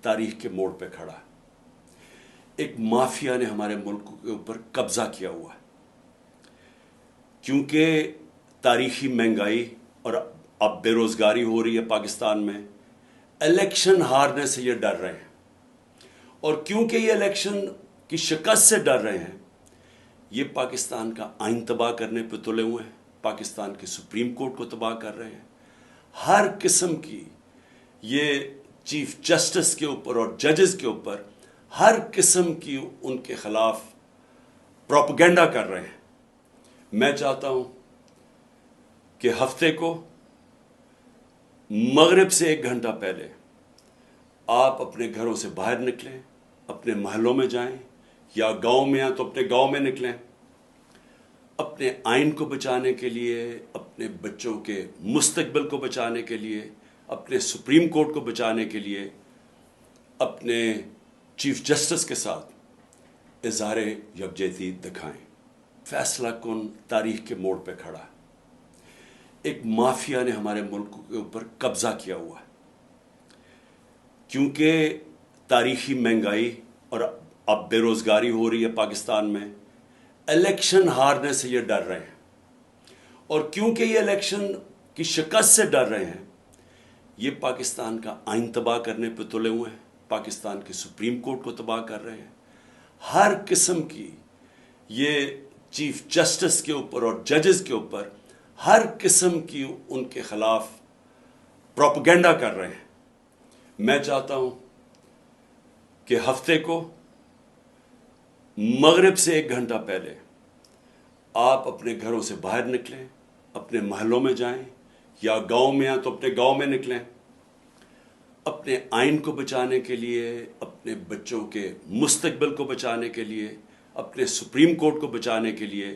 तारीख के मोड़ पे खड़ा है। एक माफिया ने हमारे मुल्क के ऊपर कब्जा किया हुआ है, क्योंकि तारीखी महंगाई और अब बेरोजगारी हो रही है पाकिस्तान में। इलेक्शन हारने से ये डर रहे हैं, और क्योंकि ये इलेक्शन की शिकस्त से डर रहे हैं, ये पाकिस्तान का आइन तबाह करने पे तुले हुए हैं, पाकिस्तान के सुप्रीम कोर्ट को तबाह कर रहे हैं। हर किस्म की ये चीफ जस्टिस के ऊपर और जजेस के ऊपर हर किस्म की उनके खिलाफ प्रोपेगेंडा कर रहे हैं। मैं चाहता हूं कि हफ्ते को मगरिब से 1 घंटा पहले आप अपने घरों से बाहर निकलें, अपने महलों में जाएं, या गांव में हैं तो अपने गांव में निकलें, अपने आइन को बचाने के लिए, अपने बच्चों के मुस्तकबिल को बचाने के लिए, अपने सुप्रीम कोर्ट को बचाने के लिए, अपने चीफ जस्टिस के साथ इज़हार यकजहती दिखाएं। फैसला कुन तारीख के मोड़ पे खड़ा है। एक माफिया ने हमारे मुल्क के ऊपर कब्जा किया हुआ है, क्योंकि तारीखी महंगाई और अब बेरोजगारी हो रही है पाकिस्तान में। इलेक्शन हारने से ये डर रहे हैं, और क्योंकि ये इलेक्शन की शिकस्त से डर रहे हैं, ये पाकिस्तान का आइन तबाह करने पे तुले हुए हैं, पाकिस्तान के सुप्रीम कोर्ट को तबाह कर रहे हैं। हर किस्म की ये चीफ जस्टिस के ऊपर और जजेस के ऊपर हर किस्म की उनके खिलाफ प्रोपेगेंडा कर रहे हैं। मैं चाहता हूं कि हफ्ते को मगरिब से 1 घंटा पहले आप अपने घरों से बाहर निकलें, अपने महलों में जाएं, या गांव में हैं तो अपने गांव में निकलें, अपने आइन को बचाने के लिए, अपने बच्चों के मुस्तकबिल को बचाने के लिए, अपने सुप्रीम कोर्ट को बचाने के लिए।